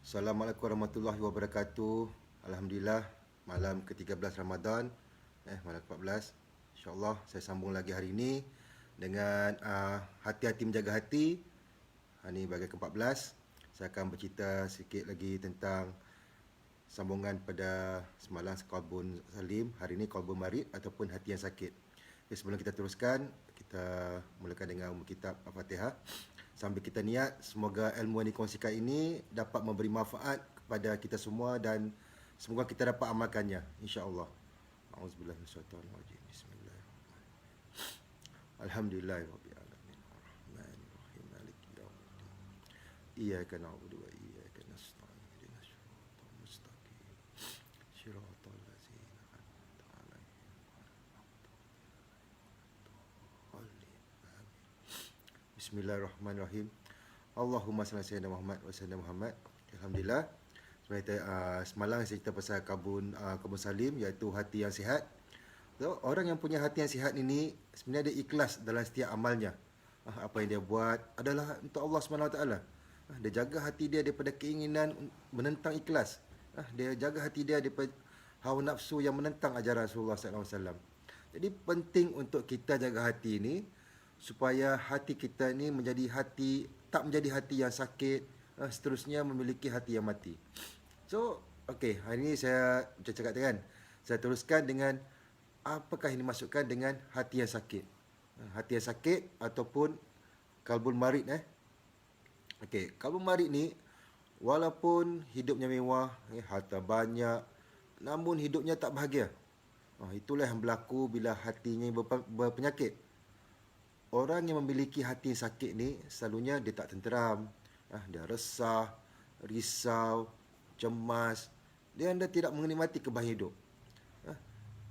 Assalamualaikum warahmatullahi wabarakatuh. Alhamdulillah, malam ke-13 Ramadan, malam ke-14. InsyaAllah saya sambung lagi hari ini dengan hati-hati menjaga hati. Hari ini bahagian ke-14. Saya akan bercerita sikit lagi tentang sambungan pada semalam Qalbun Salim, hari ini Qalbun Marid ataupun hati yang sakit. Okay, sebelum kita teruskan, kita mulakan dengan kitab Al-Fatihah. Sambil kita niat, semoga ilmu yang dikongsikan ini dapat memberi manfaat kepada kita semua dan semoga kita dapat amalkannya, insya-Allah. Auzubillahi minasyaitonir rajim. Bismillahirrahmanirrahim. Alhamdulillahirabbil alamin. Arrahmanirrahim. Maliki yaumiddin. Iyyaka na'budu wa iyyaka nasta'in. Ihdinas siratal mustaqim. Shiratal ladzina an'amta 'alaihim Bismillahirrahmanirrahim. Allahumma salli ala sayyidina Muhammad wa sallam Muhammad. Alhamdulillah. Semalam saya cerita pasal Qalbun Salim, iaitu hati yang sihat. So, orang yang punya hati yang sihat ini sebenarnya dia ikhlas dalam setiap amalnya. Apa yang dia buat adalah untuk Allah SWT. Dia jaga hati dia daripada keinginan menentang ikhlas. Dia jaga hati dia daripada hawa nafsu yang menentang ajaran Rasulullah SAW. Jadi penting untuk kita jaga hati ini supaya hati kita ni tak menjadi hati yang sakit, seterusnya memiliki hati yang mati. So, okey, hari ini saya macam cakap kan, saya teruskan dengan apakah yang dimaksudkan dengan hati yang sakit. Hati yang sakit ataupun Qalbun Marid. Okey, Qalbun Marid ni walaupun hidupnya mewah, harta banyak, namun hidupnya tak bahagia. Itulah yang berlaku bila hatinya berpenyakit. Orang yang memiliki hati yang sakit ni selalunya dia tak tenteram, dia resah, risau, cemas, dia anda tidak menikmati kebahagiaan hidup.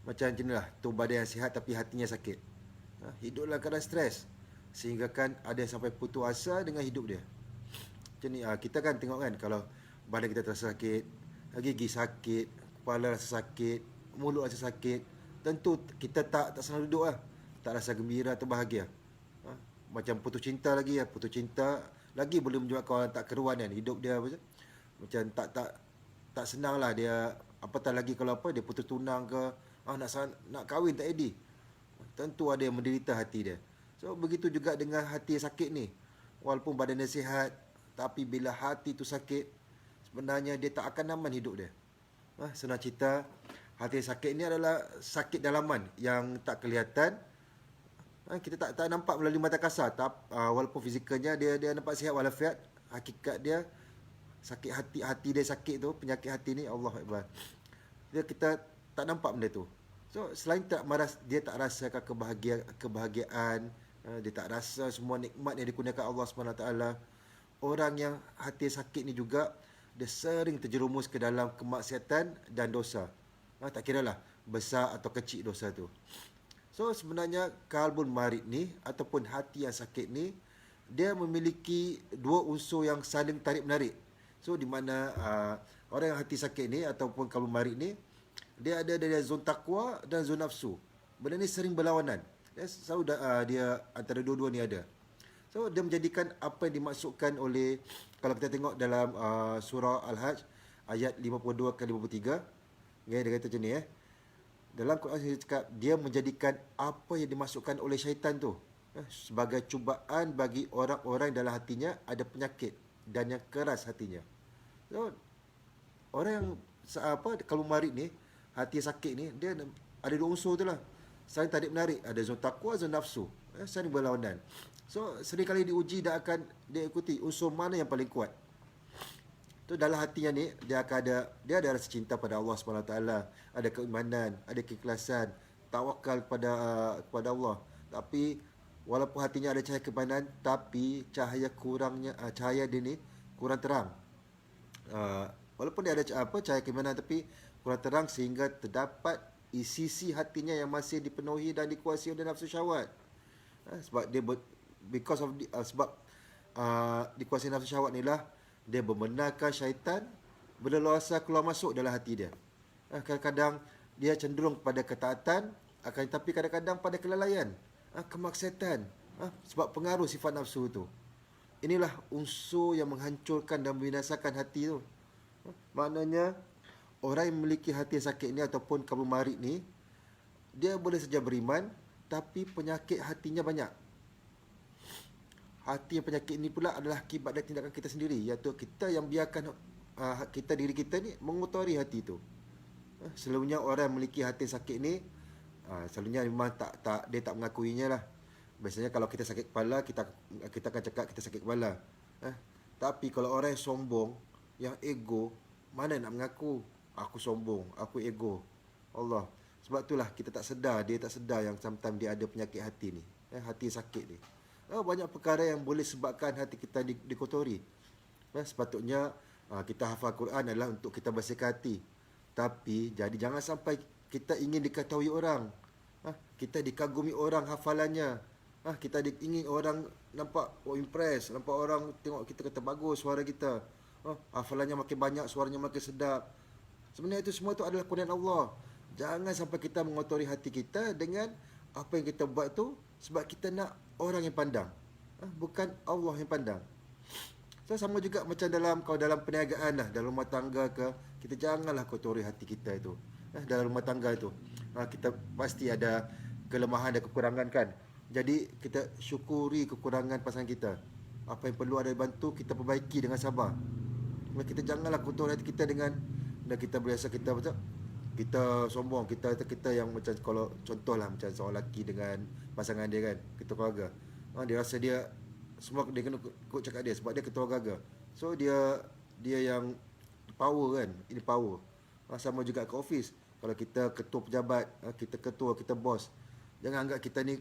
Macam inilah tu badan yang sihat tapi hatinya sakit. Hidup dalam keadaan stres sehingga kan ada yang sampai putus asa dengan hidup dia. Macam ni kita kan tengok kan, kalau badan kita terasa sakit, gigi sakit, kepala rasa sakit, mulut rasa sakit, tentu kita tak senang duduk tak rasa gembira atau bahagia. Macam putus cinta lagi putus cinta lagi boleh menyebabkan orang tak keruan kan, hidup dia macam tak senang lah dia, apatah lagi kalau dia putus tunang ke, nak kahwin tak jadi, tentu ada yang menderita hati dia. So begitu juga dengan hati yang sakit ni, walaupun badan dia sihat, tapi bila hati tu sakit, sebenarnya dia tak akan aman hidup dia. Senang cerita, hati yang sakit ni adalah sakit dalaman yang tak kelihatan. Kita tak nampak melalui mata kasar, walaupun fizikalnya dia nampak sihat walafiat, hakikat dia sakit hati dia sakit tu, penyakit hati ni, Allah Akbar. Kita tak nampak benda tu. So selain dia tak rasakan kebahagiaan, dia tak rasa semua nikmat yang dikurniakan Allah SWT. Orang yang hati sakit ni juga dia sering terjerumus ke dalam kemaksiatan dan dosa. Tak kiralah besar atau kecil dosa tu. So sebenarnya Qalbun Marid ni ataupun hati yang sakit ni, dia memiliki dua unsur yang saling tarik menarik. So di mana orang yang hati sakit ni ataupun Qalbun Marid ni, dia ada dari zon takwa dan zon nafsu. Benda ni sering berlawanan. Selalu dia antara dua-dua ni ada. So dia menjadikan apa yang dimaksudkan oleh, kalau kita tengok dalam surah Al-Hajj ayat 52 ke 53, dia kata macam ni dalam Quran dia cakap, dia menjadikan apa yang dimasukkan oleh syaitan tu sebagai cubaan bagi orang-orang dalam hatinya ada penyakit dan yang keras hatinya. So, orang yang Qalbun Marid ni, hati sakit ni, dia ada dua unsur tu lah, saling tarik menarik, ada zon takwa, zon nafsu, saling berlawanan. So sering kali diuji dan akan dia ikuti unsur mana yang paling kuat. Tu dalam hatinya ni dia ada rasa cinta pada Allah SWT, ada keimanan, ada keikhlasan, tawakal kepada Allah. Tapi walaupun hatinya ada cahaya keimanan, tapi cahaya dia ni kurang terang. Walaupun dia ada cahaya keimanan tapi kurang terang, sehingga terdapat sisi hatinya yang masih dipenuhi dan dikuasai oleh nafsu syahwat. Sebab dia dikuasai nafsu syahwat ni lah, dia membenarkan syaitan berleluasa keluar masuk dalam hati dia. Kadang-kadang dia cenderung pada ketaatan, tapi kadang-kadang pada kelalaian, kemaksiatan, sebab pengaruh sifat nafsu tu. Inilah unsur yang menghancurkan dan membinasakan hati tu. Maknanya orang yang memiliki hati yang sakit ni ataupun kabur marid ni, dia boleh saja beriman tapi penyakit hatinya banyak. Hati yang penyakit ni pula adalah akibat dari tindakan kita sendiri, iaitu kita yang biarkan kita diri kita ni mengotori hati tu. Selalunya orang yang memiliki hati sakit ni, selalunya memang dia tak mengakuinya lah. Biasanya kalau kita sakit kepala, kita akan cakap kita sakit kepala. Tapi kalau orang yang sombong, yang ego, mana nak mengaku aku sombong, aku ego. Allah. Sebab itulah kita tak sedar, dia tak sedar yang sometimes dia ada penyakit hati ni. Hati sakit ni. Banyak perkara yang boleh sebabkan hati kita dikotori. Sepatutnya kita hafal Quran adalah untuk kita bersihkan hati. Tapi jadi jangan sampai kita ingin diketahui orang. Kita dikagumi orang hafalannya. Kita ingin orang nampak impress, nampak orang tengok kita kata bagus suara kita. Hafalannya makin banyak, suaranya makin sedap. Sebenarnya itu semua itu adalah kurniaan Allah. Jangan sampai kita mengotori hati kita dengan apa yang kita buat tu sebab kita nak orang yang pandang. Bukan Allah yang pandang. So, sama juga macam dalam perniagaan lah, dalam rumah tangga ke, kita janganlah kotori hati kita itu. Dalam rumah tangga itu, kita pasti ada kelemahan dan kekurangan kan. Jadi kita syukuri kekurangan pasangan kita. Apa yang perlu ada dibantu, kita perbaiki dengan sabar. Kita janganlah kotori hati kita dengan, dan kita biasa kita macam kita sombong, kita yang macam, kalau contohlah macam seorang lelaki dengan pasangan dia kan, ketua keluarga. Dia rasa dia semua dia kena ikut cakap dia sebab dia ketua keluarga. So dia yang power kan, ini power. Sama juga ke office. Kalau kita ketua pejabat, kita ketua, kita bos, jangan anggap kita ni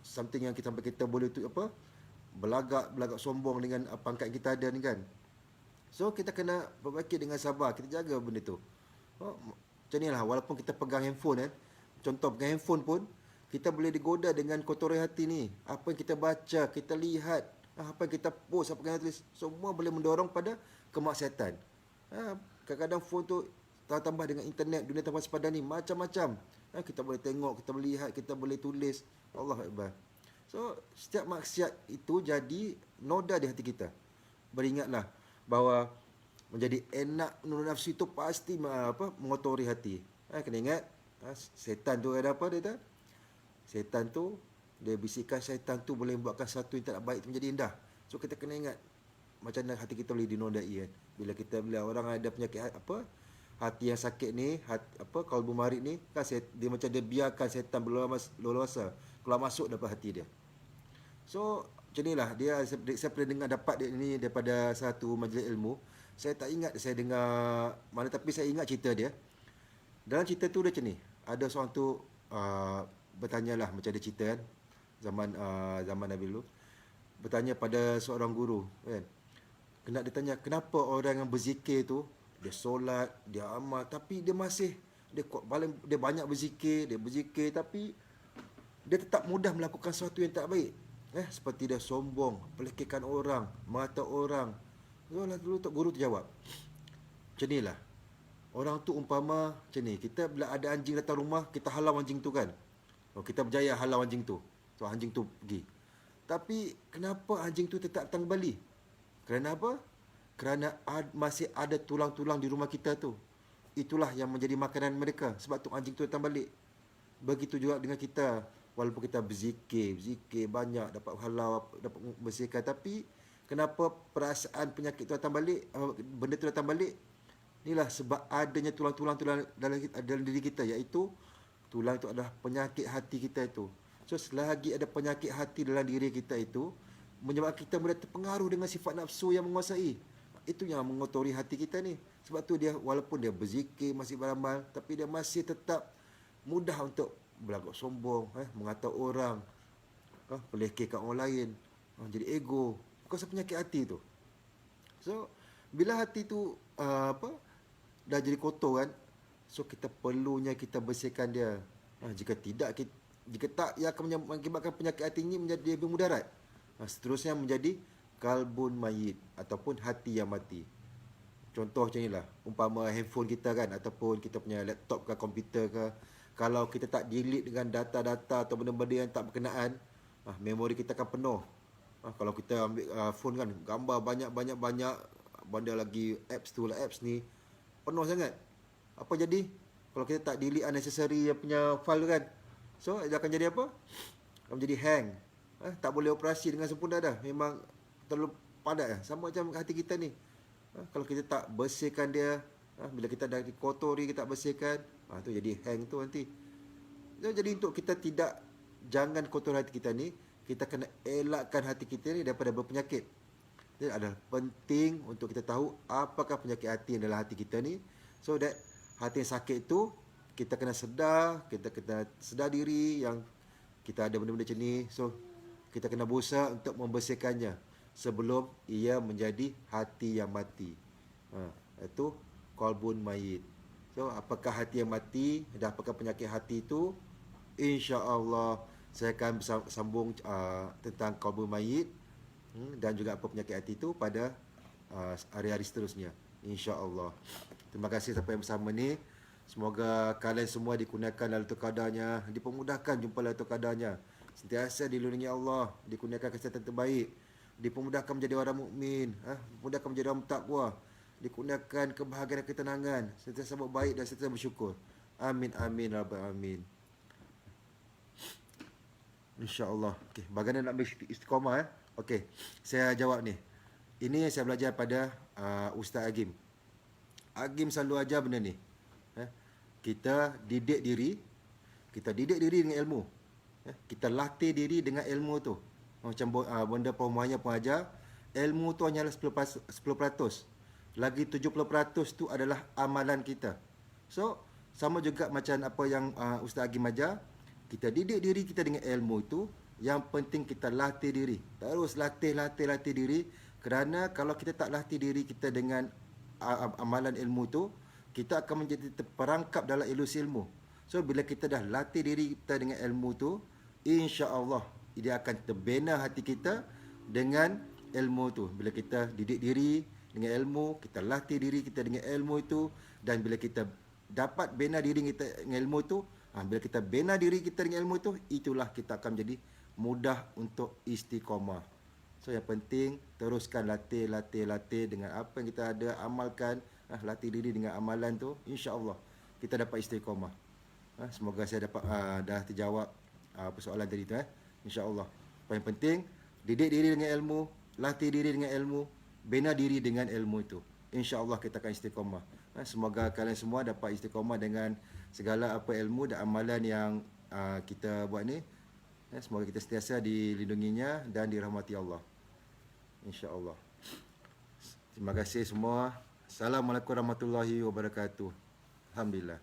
something yang kita sampai kita boleh tu apa, belagak sombong dengan pangkat kita ada ni kan. So kita kena perbaiki dengan sabar, kita jaga benda tu. Macam ni lah, walaupun kita pegang handphone kan, contoh pegang handphone pun, kita boleh digoda dengan kotori hati ni. Apa yang kita baca, kita lihat, apa yang kita post, apa yang kita tulis, semua boleh mendorong pada kemaksiatan. Kadang-kadang phone tu tambah dengan internet, dunia tanpa sepadan ni, macam-macam. Kita boleh tengok, kita boleh lihat, kita boleh tulis. Allah Akbar. So, setiap maksiat itu jadi noda di hati kita. Beringatlah bahawa menjadi enak menurut nafsu itu pasti mengotori hati. Kena ingat, setan tu ada apa dia kata? Setan tu, dia bisikkan setan tu boleh membuatkan sesuatu yang tak baik itu menjadi indah. So kita kena ingat macam mana hati kita boleh dinodai kan. Bila orang ada penyakit hati yang sakit ni, qalbu marid ni kan, dia macam dia biarkan setan berleluasa keluar masuk dalam hati dia. So macam inilah saya pernah dengar dapat dia ni daripada satu majlis ilmu. Saya tak ingat saya dengar mana, tapi saya ingat cerita dia. Dalam cerita tu dia macam ni. Ada seorang tu bertanyalah, macam dia cerita kan, zaman Nabi dulu. Bertanya pada seorang guru kan. Dia tanya, kenapa orang yang berzikir tu, dia solat, dia amal, tapi dia banyak berzikir, tapi dia tetap mudah melakukan sesuatu yang tak baik. Seperti dia sombong, pelekehkan orang, mengata orang. Dulu guru tu jawab, macam ni lah. Orang tu umpama macam ni, kita bila ada anjing datang rumah, kita halau anjing tu kan. Kita berjaya halau anjing tu. So anjing tu pergi. Tapi kenapa anjing tu tetap datang kembali? Kerana apa? Kerana masih ada tulang-tulang di rumah kita tu. Itulah yang menjadi makanan mereka. Sebab tu anjing tu datang balik. Begitu juga dengan kita. Walaupun kita berzikir banyak, dapat halau, dapat bersihkan, tapi kenapa perasaan penyakit tu datang balik, benda tu datang balik? Inilah sebab adanya tulang-tulang dalam diri kita, iaitu tulang itu adalah penyakit hati kita itu. So selagi ada penyakit hati dalam diri kita itu, menyebabkan kita mudah terpengaruh dengan sifat nafsu yang menguasai. Itu yang mengotori hati kita ni. Sebab tu dia, walaupun dia berzikir, masih beramal, tapi dia masih tetap mudah untuk berlagak sombong, mengata orang, pelekehkan orang lain, jadi ego. Bukan penyakit hati tu. So bila hati tu dah jadi kotor kan, so kita perlunya kita bersihkan dia. Jika tak, ia akan mengakibatkan penyakit hati ini menjadi lebih mudarat. Seterusnya menjadi kalbun mayit ataupun hati yang mati. Contoh macam inilah, umpama handphone kita kan, ataupun kita punya laptop ke komputer ke, kalau kita tak delete dengan data-data atau benda-benda yang tak berkenaan, memori kita akan penuh. Kalau kita ambil phone kan, gambar banyak, benda lagi apps tu lah, apps ni, penuh sangat. Apa jadi? Kalau kita tak delete unnecessary yang punya file kan. So, dia akan jadi apa? Akan jadi hang. Tak boleh operasi dengan sempurna dah. Memang terlalu padat lah. Sama macam hati kita ni. Kalau kita tak bersihkan dia, bila kita dah kotori, kita tak bersihkan, tu jadi hang tu nanti. Jadi untuk kita tidak, jangan kotor hati kita ni, kita kena elakkan hati kita ni daripada berpenyakit. Jadi adalah penting untuk kita tahu apakah penyakit hati yang dalam hati kita ni. So that hati yang sakit tu, kita kena sedar diri yang kita ada benda-benda macam ni. So kita kena berusaha untuk membersihkannya sebelum ia menjadi hati yang mati. Itu qalbun mayit. So apakah hati yang mati dan apakah penyakit hati itu? InsyaAllah saya akan sambung tentang qalbun mayit dan juga apa penyakit hati itu pada hari-hari seterusnya, InsyaAllah. Terima kasih sampai bersama ni. Semoga kalian semua dikurniakan Lailatul Qadarnya, dipermudahkan jumpa Lailatul Qadarnya, sentiasa dilindungi Allah, dikurniakan kesihatan terbaik, dipermudahkan menjadi orang mukmin, dipermudahkan menjadi orang bertakwa, dikurniakan kebahagiaan dan ketenangan, sentiasa buat baik dan sentiasa bersyukur. Amin amin rabbal alamin. InsyaAllah. Okey, bagaimana nak istiqamah Okey, saya jawab ni. Ini yang saya belajar pada Ustaz Agim. Agim selalu ajar benda ni. Kita didik diri dengan ilmu. Kita latih diri dengan ilmu tu. Macam benda perumahannya pun ajar, ilmu tu hanyalah 10%. Lagi 70% tu adalah amalan kita. So, sama juga macam apa yang Ustaz Agim ajar, kita didik diri kita dengan ilmu itu. Yang penting kita latih diri. Terus latih diri. Kerana kalau kita tak latih diri kita dengan amalan ilmu tu, kita akan menjadi terperangkap dalam ilusi ilmu. So bila kita dah latih diri kita dengan ilmu tu, insya-Allah dia akan terbina hati kita dengan ilmu tu. Bila kita didik diri dengan ilmu, kita latih diri kita dengan ilmu itu, dan bila kita dapat bina diri kita dengan ilmu tu, bila kita bina diri kita dengan ilmu tu, itulah kita akan menjadi mudah untuk istiqamah. So yang penting teruskan latih dengan apa yang kita ada, amalkan, latih diri dengan amalan tu, insya-Allah kita dapat istiqamah. Semoga saya dapat dah terjawab persoalan tadi tu insya-Allah. Yang penting didik diri dengan ilmu, latih diri dengan ilmu, bina diri dengan ilmu itu. InsyaAllah kita akan istiqamah. Semoga kalian semua dapat istiqamah dengan segala apa ilmu dan amalan yang kita buat ni. Semoga kita sentiasa dilindunginya dan dirahmati Allah, InsyaAllah. Terima kasih semua. Assalamualaikum warahmatullahi wabarakatuh. Alhamdulillah.